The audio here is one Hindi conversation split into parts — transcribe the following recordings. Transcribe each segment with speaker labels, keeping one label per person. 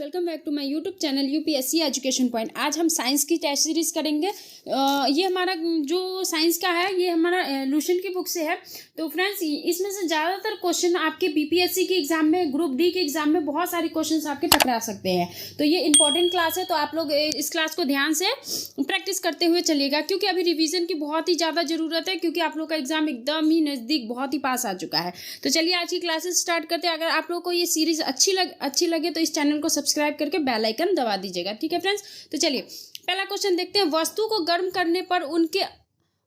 Speaker 1: Welcome back to my YouTube channel UPSC education point. आज हम साइंस की टेस्ट सीरीज करेंगे। ये हमारा जो साइंस का है ये हमारा लूशन की बुक से है। तो फ्रेंड्स इसमें से ज़्यादातर क्वेश्चन आपके बीपीएससी के एग्जाम में, ग्रुप डी के एग्जाम में बहुत सारे क्वेश्चन आपके टकरा सकते हैं। तो ये इंपॉर्टेंट क्लास है, तो आप लोग इस क्लास को ध्यान से प्रैक्टिस करते हुए चलिएगा, क्योंकि अभी रिविजन की बहुत ही ज़्यादा ज़रूरत है, क्योंकि आप लोग का एग्जाम एकदम ही नज़दीक, बहुत ही पास आ चुका है। तो चलिए आज की क्लासेस स्टार्ट करते हैं। अगर आप लोग को ये सीरीज अच्छी लगे तो इस चैनल को सब्सक्राइब करके बेल आइकन दबा दीजिएगा, ठीक है फ्रेंड्स। तो चलिए पहला क्वेश्चन देखते हैं। वस्तु को गर्म करने पर उनके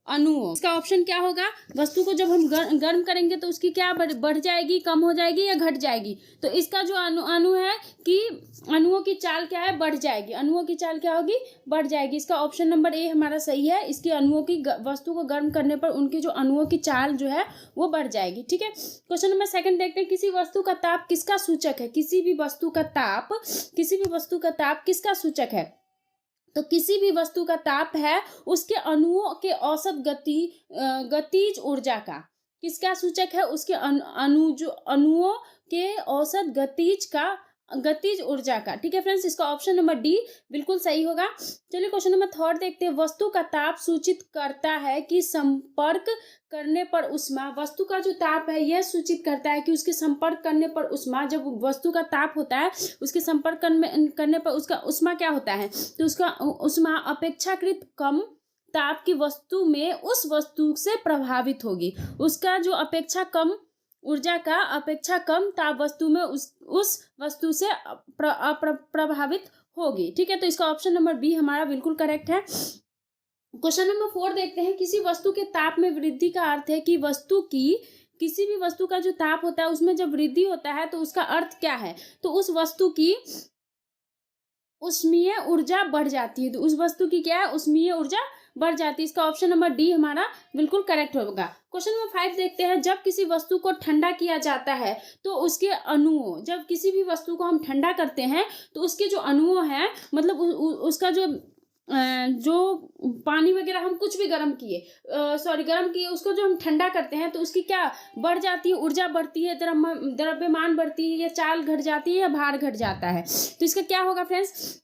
Speaker 1: अणुओं, इसका ऑप्शन क्या होगा? वस्तु को जब हम गर्म करेंगे तो उसकी क्या बढ़ जाएगी, कम हो जाएगी या घट जाएगी? तो इसका जो अणु है कि अणुओं की चाल क्या है, बढ़ जाएगी। अणुओं की चाल क्या होगी, बढ़ जाएगी। इसका ऑप्शन नंबर ए हमारा सही है। इसकी अणुओं की, वस्तु को गर्म करने पर उनके जो अणुओं की चाल जो है वो बढ़ जाएगी, ठीक है। क्वेश्चन नंबर सेकंड देखते हैं। किसी वस्तु का ताप किसका सूचक है? किसी भी वस्तु का ताप किसका सूचक है? तो किसी भी वस्तु का ताप है उसके अणुओं के औसत गतिज ऊर्जा का। किसका सूचक है? उसके अणुओं के औसत गतिज ऊर्जा का, ठीक है फ्रेंड्स। इसका ऑप्शन नंबर डी बिल्कुल सही होगा। चलिए क्वेश्चन नंबर थर्ड देखते हैं। वस्तु का ताप सूचित करता है कि संपर्क करने पर उष्मा, वस्तु का जो ताप है यह सूचित करता है कि उसके संपर्क करने पर उष्मा, जब वस्तु का ताप होता है उसके संपर्क करने पर उसका उष्मा क्या होता है? तो उसका उष्मा अपेक्षाकृत कम ताप की वस्तु में उस वस्तु से प्रभावित होगी। उसका जो अपेक्षा कम ऊर्जा का अपेक्षा कम ताप वस्तु में उस वस्तु से प्रभावित होगी, ठीक है। तो इसका ऑप्शन नंबर बी हमारा बिल्कुल करेक्ट है। क्वेश्चन नंबर 4 देखते हैं। किसी वस्तु के ताप में वृद्धि का अर्थ है कि किसी भी वस्तु का जो ताप होता है उसमें जब वृद्धि होता है तो उसका अर्थ क्या है? तो उस वस्तु की उष्मीय ऊर्जा बढ़ जाती है। तो उस वस्तु की क्या है, उष्मीय ऊर्जा बढ़ जाती है। इसका ऑप्शन नंबर डी हमारा बिल्कुल करेक्ट होगा। क्वेश्चन नंबर 5 देखते हैं। जब किसी वस्तु को ठंडा किया जाता है तो उसके अणुओं, जब किसी भी वस्तु को हम ठंडा करते हैं तो उसके जो अणुओं हैं, मतलब उसका जो पानी वगैरह हम कुछ भी गर्म किए उसको जो हम ठंडा करते हैं तो उसकी क्या बढ़ जाती है, ऊर्जा बढ़ती है, द्रव्यमान बढ़ती है, या चाल घट जाती है, या भार घट जाता है। तो इसका क्या होगा फ्रेंड्स?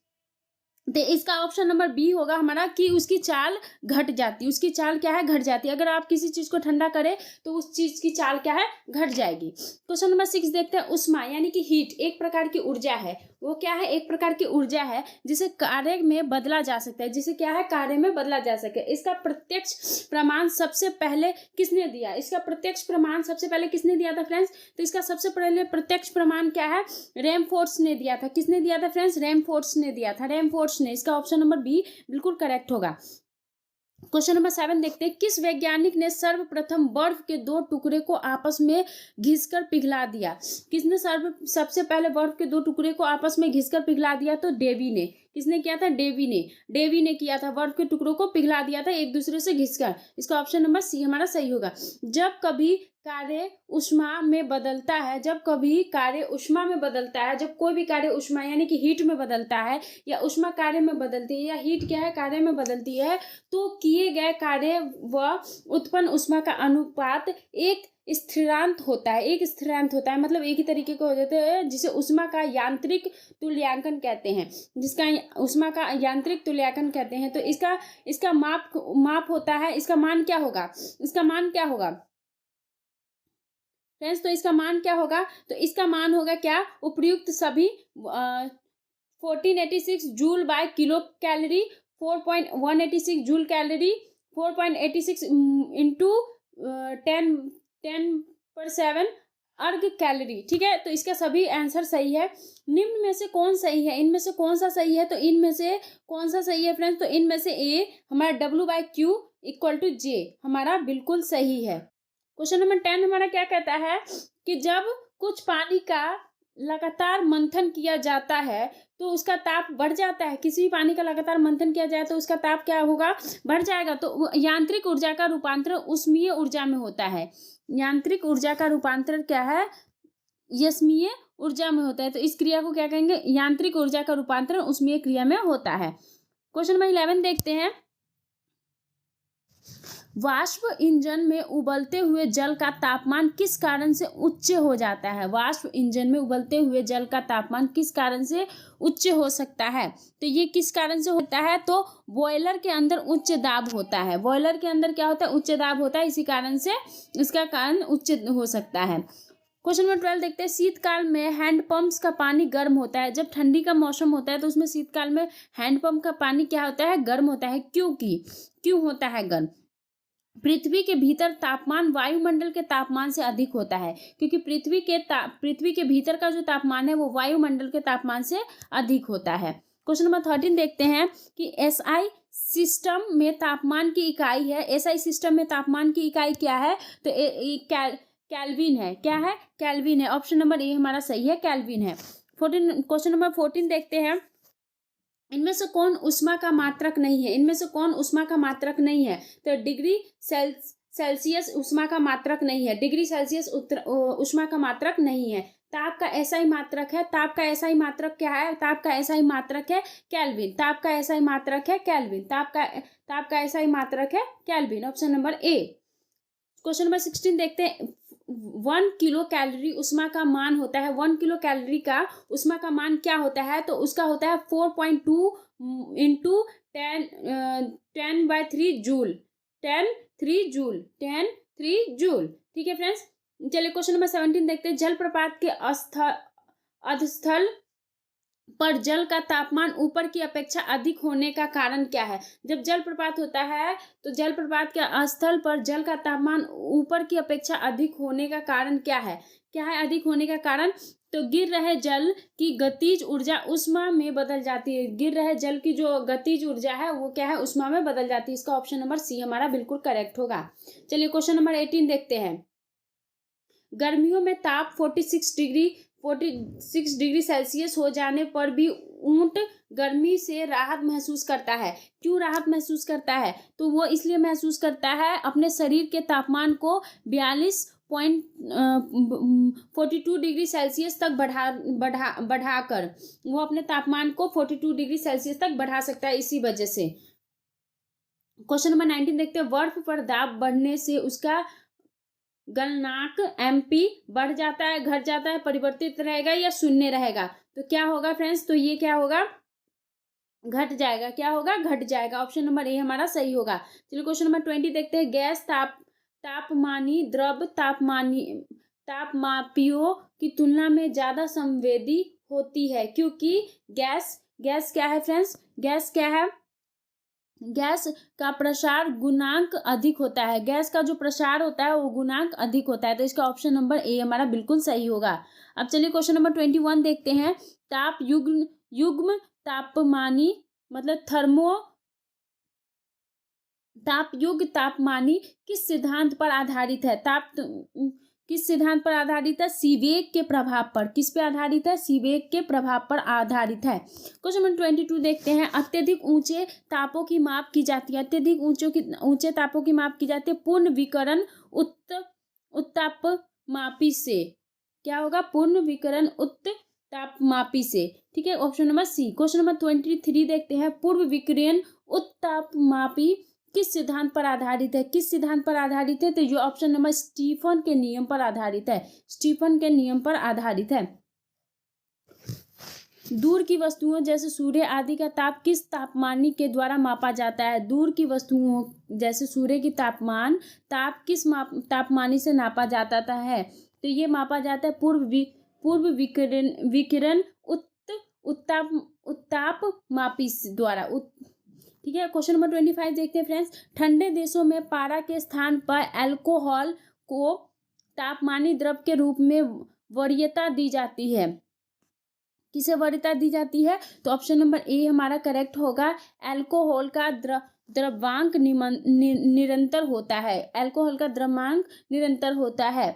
Speaker 1: तो इसका ऑप्शन नंबर बी होगा हमारा कि उसकी चाल घट जाती है। उसकी चाल क्या है, घट जाती है। अगर आप किसी चीज को ठंडा करें तो उस चीज की चाल क्या है, घट जाएगी। क्वेश्चन नंबर 6 देखते हैं। उष्मा यानी कि हीट एक प्रकार की ऊर्जा है। वो क्या है? एक प्रकार की ऊर्जा है जिसे कार्य में बदला जा सकता है। जिसे क्या है, कार्य में बदला जा सके। इसका प्रत्यक्ष प्रमाण सबसे पहले किसने दिया? इसका प्रत्यक्ष प्रमाण सबसे पहले किसने दिया था फ्रेंड्स? तो इसका सबसे पहले प्रत्यक्ष प्रमाण क्या है, रैमफोर्ड ने दिया था। किसने दिया था फ्रेंड्स? रैमफोर्ड ने दिया था, रैमफोर्ड ने। इसका ऑप्शन नंबर बी बिल्कुल करेक्ट होगा। क्वेश्चन नंबर 7 देखते हैं। किस वैज्ञानिक ने सर्वप्रथम बर्फ के दो टुकड़े को आपस में घिसकर पिघला दिया? किसने सबसे पहले बर्फ के दो टुकड़े को आपस में घिसकर पिघला दिया? तो डेवी ने। किसने किया था? डेवी ने किया था। बर्फ के टुकड़ों को पिघला दिया था एक दूसरे से घिसकर। इसका ऑप्शन नंबर सी हमारा सही होगा। जब कभी कार्य उष्मा में बदलता है, जब कोई भी कार्य उष्मा यानी कि हीट में बदलता है, या उष्मा कार्य में बदलती है, या हीट क्या है, कार्य में बदलती है, तो किए गए कार्य व उत्पन्न उष्मा का अनुपात एक स्थिरांक होता है। मतलब एक ही तरीके का हो जाता है, जिसे उष्मा का यांत्रिक तुल्यांकन कहते हैं। तो इसका माप होता है। इसका मान क्या होगा फ्रेंड्स? तो इसका मान क्या होगा? तो इसका मान होगा क्या, उपर्युक्त सभी 1486 joule by kilo calorie, 4.186 joule calorie, 4.86 into 10/7 अर्ग कैलोरी, ठीक है। तो इसका सभी आंसर सही है। निम्न में से कौन सही है? इनमें से कौन सा सही है? तो इनमें से कौन सा सही है फ्रेंड्स? तो इनमें से ए हमारा W/Q = J हमारा बिल्कुल सही है। क्वेश्चन नंबर 10 हमारा क्या कहता है कि जब कुछ पानी का लगातार मंथन किया जाता है तो उसका ताप बढ़ जाता है। किसी भी पानी का लगातार मंथन किया जाए तो उसका ताप क्या होगा, बढ़ जाएगा। तो यांत्रिक ऊर्जा का रूपांतरण उष्मीय ऊर्जा में होता है। यांत्रिक ऊर्जा का रूपांतरण क्या है, यष्मीय ऊर्जा में होता है। तो इस क्रिया को क्या कहेंगे, यांत्रिक ऊर्जा का रूपांतरण उष्मीय क्रिया में होता है। क्वेश्चन नंबर 11 देखते हैं। वाष्प इंजन में उबलते हुए जल का तापमान किस कारण से उच्च हो जाता है? वाष्प इंजन में उबलते हुए जल का तापमान किस कारण से उच्च हो सकता है? तो ये किस कारण से होता है? तो बॉयलर के अंदर उच्च दाब होता है। बॉयलर के अंदर क्या होता है? उच्च दाब होता है, इसी कारण से इसका कारण उच्च हो सकता है। क्वेश्चन नंबर 12 देखते हैं। शीतकाल में हैंडपंप्स का पानी गर्म होता है। जब ठंडी का मौसम होता है तो उसमें शीतकाल में हैंडपंप का पानी क्या होता है? गर्म होता है। क्यों होता है गर्म? पृथ्वी के भीतर तापमान वायुमंडल के तापमान से अधिक होता है, क्योंकि पृथ्वी के भीतर का जो तापमान है वो वायुमंडल के तापमान से अधिक होता है। क्वेश्चन नंबर 13 देखते हैं कि एसआई सिस्टम में तापमान की इकाई है। एसआई सिस्टम में तापमान की इकाई क्या है? तो केल्विन है। क्या है? केल्विन है। ऑप्शन नंबर ए हमारा सही है, केल्विन है। क्वेश्चन नंबर 14 देखते हैं। इनमें से कौन ऊष्मा का मात्रक नहीं है? इनमें से कौन ऊष्मा का मात्रक नहीं है? तो डिग्री सेल्सियस ऊष्मा का मात्रक नहीं है। डिग्री सेल्सियस ऊष्मा का मात्रक नहीं है। ताप का एसआई मात्रक है। ताप का एसआई मात्रक क्या है? ताप का एसआई मात्रक है केल्विन। ताप का एसआई मात्रक है केल्विन। ताप का एसआई मात्रक है kelvin. Option number A. Question number 16 देखते हैं। 1 किलो कैलोरी ऊष्मा का मान होता है। 1 किलो कैलोरी का ऊष्मा का मान क्या होता है? तो उसका होता है 4.2 इंटू 10/3 जूल। 10 3 जूल। ठीक है फ्रेंड्स। चलिए क्वेश्चन नंबर 17 देखते हैं। जलप्रपात के अधस्थल पर जल का तापमान ऊपर की अपेक्षा अधिक होने का कारण क्या है? जब जलप्रपात होता है तो जलप्रपात के स्थल पर जल का तापमान ऊपर की अपेक्षा अधिक होने का कारण क्या है? क्या है अधिक होने का कारण? तो गिर रहे जल की गतिज ऊर्जा उष्मा में बदल जाती है। गिर रहे जल की जो गतिज ऊर्जा है वो क्या है? उष्मा में बदल जाती है। इसका ऑप्शन नंबर सी हमारा बिल्कुल करेक्ट होगा। चलिए क्वेश्चन नंबर 18 देखते हैं। गर्मियों में ताप 46 डिग्री सेल्सियस हो जाने पर भी ऊंट गर्मी से राहत महसूस करता है। क्यों राहत महसूस करता है? तो वो इसलिए महसूस करता है अपने शरीर के तापमान को 42.42 डिग्री सेल्सियस तक बढ़ाकर वो अपने तापमान को 42 डिग्री सेल्सियस तक बढ़ा सकता है, इसी वजह से। क्वेश्चन नंबर 19 देखते हैं। बर्फ पर दाब बढ़ने से उसका गलनांक एमपी बढ़ जाता है, घट जाता है, परिवर्तित रहेगा या शून्य रहेगा? तो क्या होगा फ्रेंड्स? तो ये क्या होगा? घट जाएगा। क्या होगा? घट जाएगा। ऑप्शन नंबर ए हमारा सही होगा। चलिए क्वेश्चन नंबर 20 देखते हैं। गैस तापमानी द्रव तापमापियों की तुलना में ज्यादा संवेदी होती है, क्योंकि गैस क्या है फ्रेंड्स? गैस क्या है? गैस का प्रसार गुणांक अधिक होता है। गैस का जो प्रसार होता है वो गुणांक अधिक होता है। तो इसका ऑप्शन नंबर ए हमारा बिल्कुल सही होगा। अब चलिए क्वेश्चन नंबर 21 देखते हैं। युग्म तापमानी मतलब तापमानी किस सिद्धांत पर आधारित है? किस सिद्धांत पर आधारित है? सीवेग के प्रभाव पर। किस पे आधारित है? सीवेग के प्रभाव पर आधारित है। क्वेश्चन नंबर 22 देखते हैं। अत्यधिक ऊंचे तापों की माप की जाती है। अत्यधिक ऊंचे तापों की माप की जाती है पूर्ण विकिरण उत्तापमापी से। क्या होगा? पूर्ण विकिरण उत्तापमापी से। ठीक है, option number C. Question number 23 देखते हैं। पूर्व विकिरण उत्तापमापी किस सिद्धांत पर आधारित है? किस सिद्धांत पर आधारित है? तो ये ऑप्शन नंबर स्टीफन के नियम पर आधारित है। स्टीफन के नियम पर आधारित है। दूर की वस्तुओं जैसे सूर्य आदि का ताप किस तापमानी के द्वारा मापा जाता है? दूर की वस्तुओं जैसे सूर्य की ताप किस तापमानी से नापा जाता है? तो ये मापा जाता है पूर्व विकिरण उत्तापमापी द्वारा। ठीक है, क्वेश्चन नंबर 25 देखते हैं फ्रेंड्स। ठंडे देशों में पारा के स्थान पर अल्कोहल को तापमानी द्रव के रूप में वरीयता दी जाती है। किसे वरीयता दी जाती है? तो ऑप्शन नंबर ए हमारा करेक्ट होगा। अल्कोहल का द्रव्यांक निरंतर होता है। अल्कोहल का द्रव्यांक निरंतर होता है।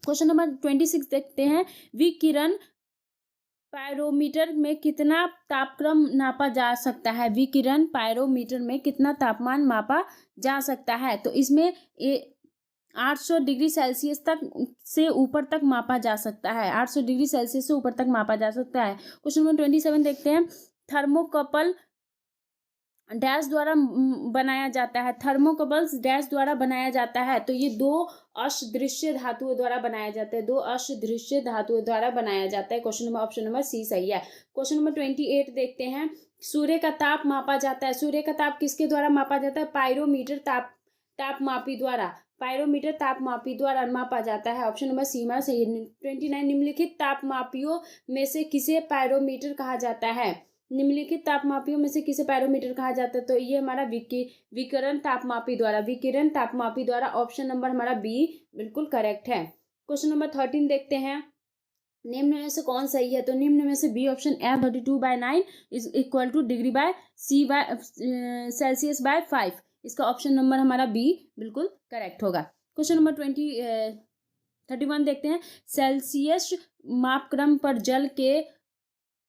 Speaker 1: क्वेश्चन नंबर 26 देखते हैं। विकिरण पायरोमीटर में कितना तापक्रम नापा जा सकता है? विकिरण पायरोमीटर में कितना तापमान मापा जा सकता है? तो इसमें 800 डिग्री सेल्सियस तक से ऊपर तक मापा जा सकता है। 800 डिग्री सेल्सियस से ऊपर तक मापा जा सकता है। क्वेश्चन नंबर 27 देखते हैं। डैश द्वारा बनाया जाता है। थर्मोकपल्स डैश द्वारा बनाया जाता है। तो ये दो अदृश्य धातुओं द्वारा बनाया जाता है। दो अदृश्य धातुओं द्वारा बनाया जाता है। Question number option number C सही है। क्वेश्चन नंबर 28 देखते हैं। सूर्य का ताप मापा जाता है। सूर्य का ताप किसके द्वारा मापा जाता है? पायरोमीटर तापमापी द्वारा। पायरोमीटर तापमापी द्वारा मापा जाता है। ऑप्शन नंबर सी में सही है। 29 निम्नलिखित तापमापियों में से किसे पायरोमीटर कहा जाता है? निम्नलिखित तापमापियों में से किसे पायरोमीटर कहा जाता है? तो ये हमारा विकिरण तापमापी द्वारा। विकिरण तापमापी द्वारा। ऑप्शन नंबर हमारा बी बिल्कुल करेक्ट है। क्वेश्चन नंबर 13 देखते हैं। निम्न में से कौन सही है? तो निम्न में से B option F 32/9 is equal to degree by C by Celsius by 5। इसका ऑप्शन नंबर हमारा बी बिल्कुल करेक्ट होगा। क्वेश्चन नंबर 31 देखते हैं। सेल्सियस मापक्रम पर जल के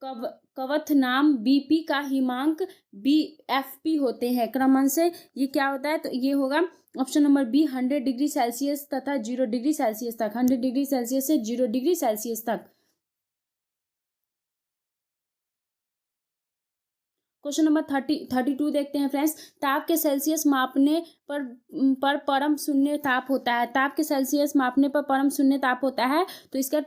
Speaker 1: क्वथनांक BP का हिमांक BFP होते हैं क्रमश से। ये क्या होता है? तो ये होगा option number B 100 degree Celsius तथा 0 डिग्री सेल्सियस तक। 100 डिग्री सेल्सियस से 0 डिग्री सेल्सियस तक। क्वेश्चन नंबर 32 देखते हैं फ्रेंड्स। ताप के सेल्सियस मापने पर परम शून्य ताप होता है। ताप के सेल्सियस मापने पर परम शून्य ताप होता है। तो इसका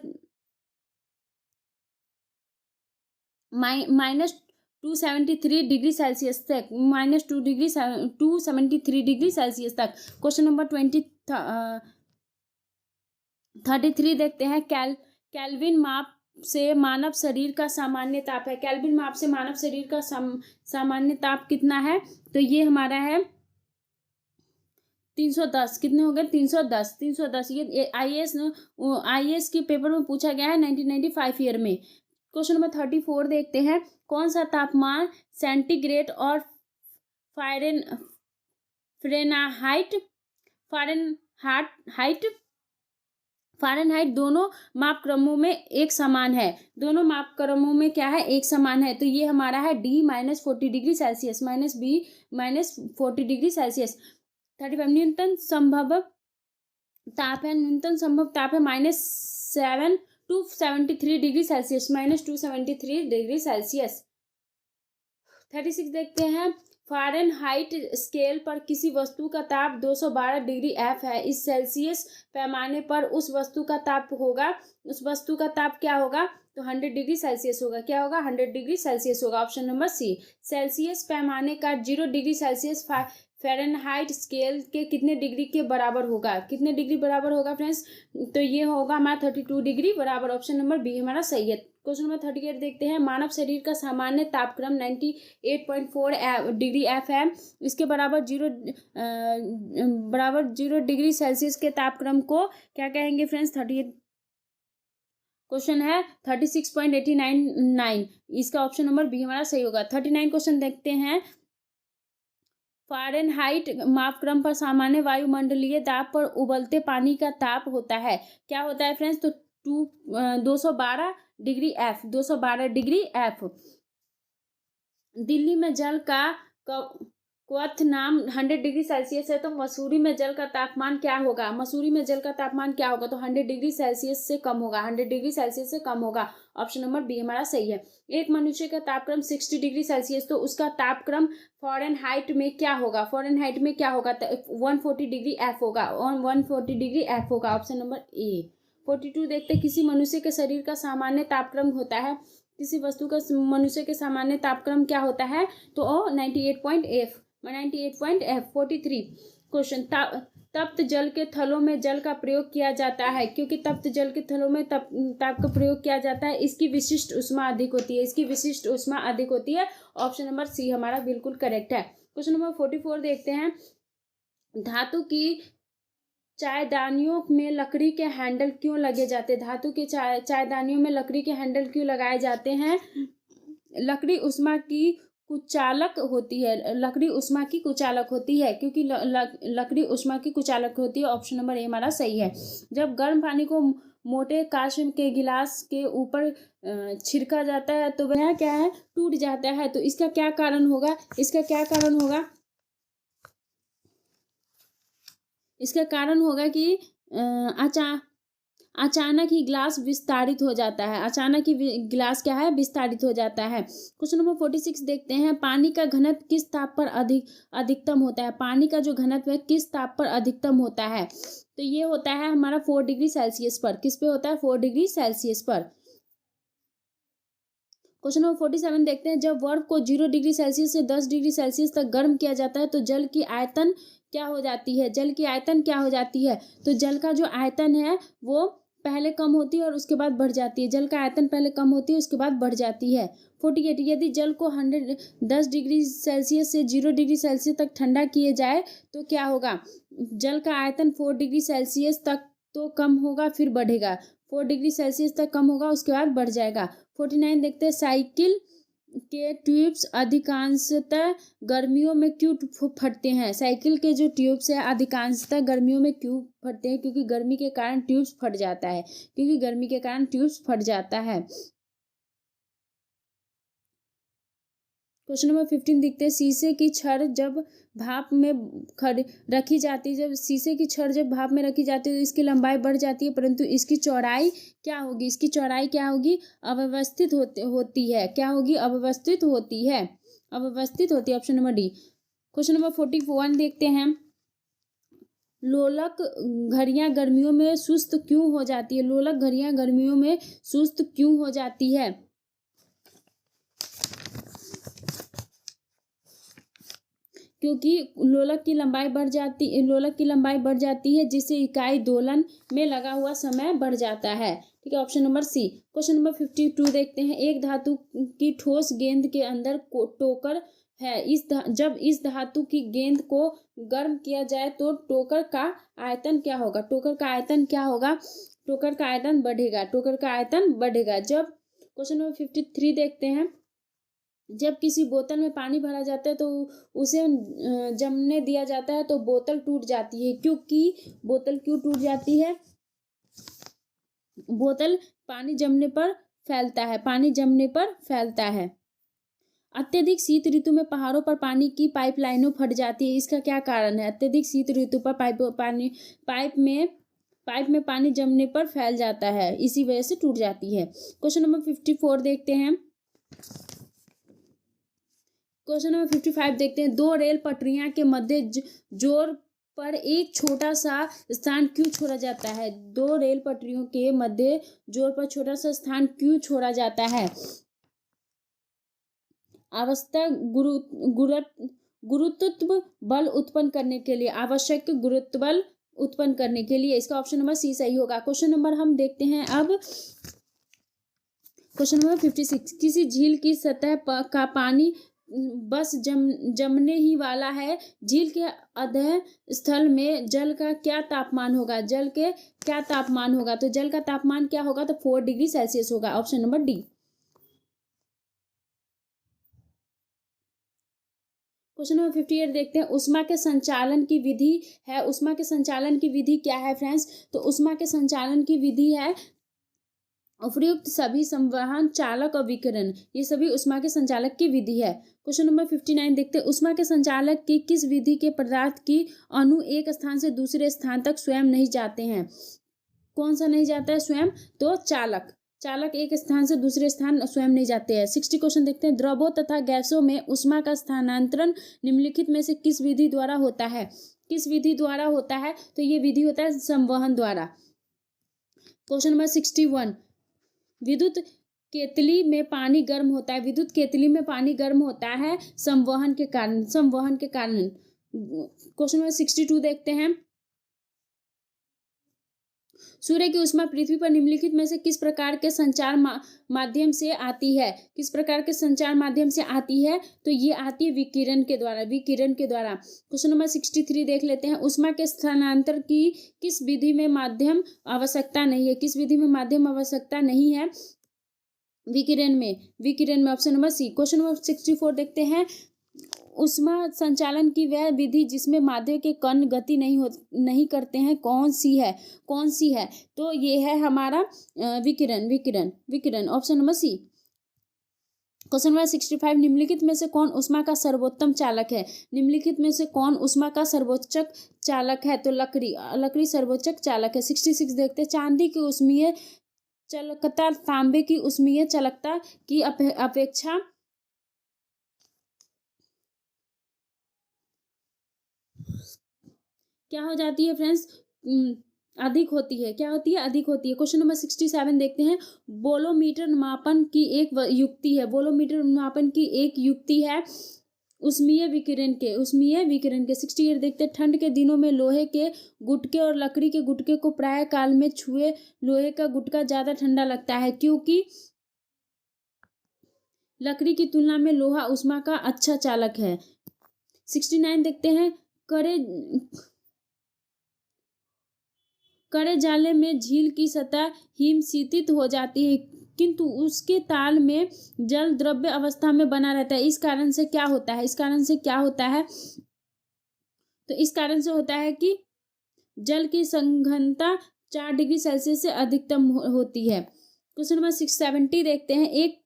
Speaker 1: -273 डिग्री सेल्सियस तक। -273 डिग्री सेल्सियस तक। क्वेश्चन नंबर 33 देखते हैं। केल्विन माप से मानव शरीर का सामान्य ताप है। केल्विन माप से मानव शरीर का सामान्य ताप कितना है? तो ये हमारा है 310। कितने हो गए? 310। ये IAS के पेपर में पूछा गया है 1995 ईयर में। क्वेश्चन नंबर 34 देखते हैं। कौन सा तापमान सेंटीग्रेड और फ़ारेनहाइट दोनों मापक्रमों में एक समान है। दोनों मापक्रमों में क्या है? एक समान है। तो ये हमारा है D -40 degree Celsius -B -40 degree Celsius. 35 न्यूनतम संभव ताप है। न्यूनतम संभव ताप है -7 two 73 degree Celsius. -273 degree Celsius. 36 देखते हैं। फ़ारेनहाइट स्केल पर किसी वस्तु का ताप 212 डिग्री F है। इस सेल्सियस पैमाने पर उस वस्तु का ताप क्या होगा? तो 100 डिग्री सेल्सियस होगा। क्या होगा? 100 डिग्री सेल्सियस होगा। Option number C. सेल्सियस पैमाने का 0 डिग्री सेल्सियस फ़ारेनहाइट स्केल के कितने डिग्री के बराबर होगा? कितने डिग्री बराबर होगा फ्रेंड्स? तो ये होगा हमारा 32 डिग्री बराबर। ऑप्शन नंबर बी हमारा सही है। क्वेश्चन नंबर 38 देखते हैं। मानव शरीर का सामान्य तापक्रम 98.4 डिग्री F है। इसके बराबर 0 डिग्री सेल्सियस के तापक्रम को क्या कहेंगे फ्रेंड्स? 38 क्वेश्चन है 36.899। इसका ऑप्शन नंबर बी हमारा सही होगा। 39 क्वेश्चन देखते हैं। फ़ारेनहाइट मापक्रम पर सामान्य वायुमंडलीय दाब पर उबलते पानी का ताप होता है। क्या होता है फ्रेंड्स? तो 212 degree F। 212 degree F। Delhi में जल का क्वथनांक 100 डिग्री सेल्सियस है। तो मसूरी में जल का तापमान क्या होगा? मसूरी में जल का तापमान क्या होगा? तो 100 डिग्री सेल्सियस से कम होगा। 100 डिग्री सेल्सियस से कम होगा। ऑप्शन नंबर बी हमारा सही है। एक मनुष्य का तापक्रम 60 डिग्री सेल्सियस। तो उसका तापक्रम फ़ारेनहाइट में क्या होगा? फ़ारेनहाइट में क्या होगा? 140 डिग्री F होगा। 140 डिग्री F होगा। Option number A. 42 देखते हैं। किसी मनुष्य के शरीर का सामान्य तापक्रम होता है। किसी वस्तु का मनुष्य के सामान्य तापक्रम क्या होता है? तो 98.F। 43 क्वेश्चन। तप्त जल के थलों में जल का प्रयोग किया जाता है। क्योंकि तप्त जल के थलों में ताप का प्रयोग किया जाता है। इसकी विशिष्ट ऊष्मा अधिक होती है। ऑप्शन नंबर सी हमारा बिल्कुल करेक्ट है। क्वेश्चन नंबर 44 देखते हैं। धातु की चायदानियों में लकड़ी के हैंडल क्यों लगे जाते हैं? धातु के चायदानियों में लकड़ी के हैंडल क्यों लगाए जाते हैं? लकड़ी उष्मा की कुचालक होती है। लकड़ी उष्मा की कुचालक होती है। क्योंकि लकड़ी उष्मा की कुचालक होती है। ऑप्शन नंबर ए हमारा सही है। जब गर्म पानी को मोटे कांच के गिलास के ऊपर छिड़का जाता है तो वह क्या है? टूट जाता है। तो इसका क्या कारण होगा? इसका कारण होगा कि अचानक ही ग्लास विस्तारित हो जाता है। अचानक ही ग्लास क्या है, विस्तारित हो जाता है। क्वेश्चन नंबर 46 देखते हैं, पानी का घनत्व किस ताप पर अधिकतम होता है। पानी का जो घनत्व है किस ताप पर अधिकतम होता है, तो ये होता है हमारा 4 डिग्री सेल्सियस पर। किस पे होता है, 4 डिग्री सेल्सियस पर। क्वेश्चन नंबर 47 देखते हैं, जब बर्फ को 0 डिग्री सेल्सियस से 10 डिग्री सेल्सियस तक गर्म किया जाता है तो जल की आयतन क्या हो जाती है। जल की आयतन क्या हो जाती है, तो जल का जो आयतन है वो पहले कम होती है और उसके बाद बढ़ जाती है। जल का आयतन पहले कम होती है, उसके बाद बढ़ जाती है। 48, यदि जल को 10 डिग्री सेल्सियस से 0 डिग्री सेल्सियस तक ठंडा किए जाए तो क्या होगा। जल का आयतन 4 डिग्री सेल्सियस तक तो कम होगा, फिर बढ़ेगा। 4 डिग्री सेल्सियस तक कम होगा, उसके बाद बढ़ जाएगा। 49 देखते हैं, साइकिल के ट्यूब्स अधिकांशतः गर्मियों में क्यों फटते हैं। साइकिल के जो ट्यूब्स है अधिकांशतः गर्मियों में क्यों फटते हैं, क्योंकि गर्मी के कारण ट्यूब्स फट जाता है। क्योंकि गर्मी के कारण ट्यूब्स फट जाता है। क्वेश्चन नंबर 15 देखते हैं, शीशे की छड़ जब भाप में रखी जाती है, जब शीशे की छड़ जब भाप में रखी जाती है तो इसकी लंबाई बढ़ जाती है, परंतु इसकी चौड़ाई क्या होगी। इसकी चौड़ाई क्या होगी, अव्यवस्थित होती है। क्या होगी, अव्यवस्थित होती है। अव्यवस्थित होती है, option number D. Question number 41 देखते हैं, लोलक घड़ियां गर्मियों में सुस्त क्यों हो जाती है। लोलक घड़ियां गर्मियों में सुस्त क्यों हो जाती है, क्योंकि लोलक की लंबाई बढ़ जाती है, जिससे इकाई दोलन में लगा हुआ समय बढ़ जाता है। ठीक है, option number C. Question number 52 देखते हैं, एक धातु की ठोस गेंद के अंदर टोकर है। जब इस धातु की गेंद को गर्म किया जाए तो टोकर का आयतन क्या होगा। टोकर का आयतन क्या होगा, टोकर का आयतन बढ़ेगा। टोकर का आयतन बढ़ेगा। जब क्वेश्चन नंबर 53 देखते हैं, जब किसी बोतल में पानी भरा जाता है तो उसे जमने दिया जाता है तो बोतल टूट जाती है। क्योंकि बोतल क्यों टूट जाती है, बोतल पानी जमने पर फैलता है। पानी जमने पर फैलता है। अत्यधिक शीत ऋतु में पहाड़ों पर पानी की पाइपलाइनों फट जाती है। इसका क्या कारण है। अत्यधिक शीत ऋतु पर पाइप में पानी जमने पर फैल जाता है, इसी वजह से टूट जाती है। क्वेश्चन नंबर 54 देखते हैं। क्वेश्चन नंबर 55 देखते हैं, दो रेल पटरियां के मध्य जोर पर एक छोटा सा स्थान क्यों छोड़ा जाता है। दो रेल पटरियों के मध्य जोर पर छोटा सा स्थान क्यों छोड़ा जाता है। आवश्यक गुरुत्व बल उत्पन्न करने के लिए। आवश्यक गुरुत्व बल उत्पन्न करने के लिए। इसका ऑप्शन नंबर सी सही होगा। क्वेश्चन नंबर हम देखते हैं अब क्वेश्चन नंबर 56, किसी झील की सतह का पानी बस जमने ही वाला है। झील के अधः स्थल में जल का क्या तापमान होगा। जल के क्या तापमान होगा, तो जल का तापमान क्या होगा, तो 4 डिग्री सेल्सियस होगा। Option number D. Question number 58 देखते हैं, उष्मा के संचालन की विधि है। उष्मा के संचालन की विधि क्या है फ्रेंड्स, तो उष्मा के संचालन की विधि है उपयुक्त सभी संवहन, चालक और विकिरण। ये सभी उष्मा के संचालक की विधि है। क्वेश्चन नंबर 59 देखते हैं, उष्मा के संचालक की किस विधि के पदार्थ की अणु एक स्थान से दूसरे स्थान तक स्वयं नहीं जाते हैं। कौन सा नहीं जाता है स्वयं, तो चालक एक स्थान से दूसरे स्थान स्वयं नहीं जाते हैं। 60 क्वेश्चन देखते हैं, द्रवों तथा गैसों में उष्मा का स्थानांतरण निम्नलिखित में से किस विधि द्वारा होता है। किस विधि द्वारा होता है, तो ये विधि होता है संवहन द्वारा। क्वेश्चन नंबर 61, विद्युत केतली में पानी गर्म होता है। विद्युत केतली में पानी गर्म होता है संवहन के कारण। क्वेश्चन नंबर 62 देखते हैं, सूर्य की ऊष्मा पृथ्वी पर निम्नलिखित में से किस प्रकार के संचार माध्यम से आती है। किस प्रकार के संचार माध्यम से आती है, तो ये आती है विकिरण के द्वारा। क्वेश्चन नंबर 63 देख लेते हैं, ऊष्मा के स्थानांतर की किस विधि में माध्यम आवश्यकता नहीं है। किस विधि में माध्यम आवश्यकता नहीं है, विकिरण में। Option number C. Question number 64 देखते हैं, उष्मा संचालन की वह विधि जिसमें माध्यम के कण गति नहीं करते हैं, कौन सी है, तो ये है हमारा विकिरण। Option number C. Question number 65, निम्नलिखित में से कौन ऊष्मा का सर्वोत्तम चालक है? निम्नलिखित में से कौन ऊष्मा का सर्वोच्च चालक है? तो लकड़ी सर्वोच्च चालक है। 66 देखते हैं, चांदी की ऊष्मीय चालकता तांबे की ऊष्मीय चालकता की अपेक्षा क्या हो जाती है फ्रेंड्स? अधिक होती है। क्या होती है? अधिक होती है। क्वेश्चन नंबर 67 देखते हैं, बोलोमीटर मापन की एक युक्ति है। बोलोमीटर मापन की एक युक्ति है ऊष्मीय विकिरण के 68 देखते हैं, ठंड के दिनों में लोहे के गुटके और लकड़ी के गुटके को प्राय काल में छुए लोहे का गुटका ज्यादा ठंडा लगता है, क्योंकि लकड़ी की तुलना में लोहा ऊष्मा का अच्छा चालक है। 69 देखते हैं, कड़े जाले में झील की सतह हिमशीतित हो जाती है, किंतु उसके ताल में जल द्रव्य अवस्था में बना रहता है। इस कारण से क्या होता है? तो इस कारण से होता है कि जल की संघनता 4 डिग्री सेल्सियस से अधिकतम होती है। क्वेश्चन नंबर 670 देखते हैं, एक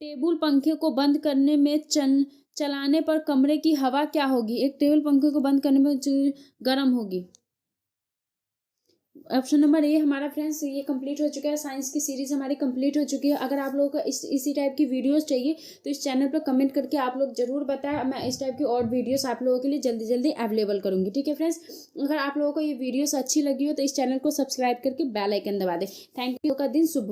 Speaker 1: टेबल पंखे को बंद करने में चलाने पर कमरे की हवा क्या होगी? एक टेबल पंखे को बंद करने में गर्म होगी। ऑप्शन नंबर ए हमारा फ्रेंड्स ये कंप्लीट हो चुका है। साइंस की सीरीज हमारी कंप्लीट हो चुकी है। अगर आप लोगों को इसी टाइप की वीडियोस चाहिए तो इस चैनल पर कमेंट करके आप लोग जरूर बताएं। मैं इस टाइप की और वीडियोस आप लोगों के लिए जल्दी जल्दी अवेलेबल करूंगी। ठीक है फ्रेंड्स, अगर आप लोगों को ये वीडियोस अच्छी लगी हो तो इस चैनल को सब्सक्राइब करके बेल आइकन दबा दें। थैंक यू का दिन शुभ हो।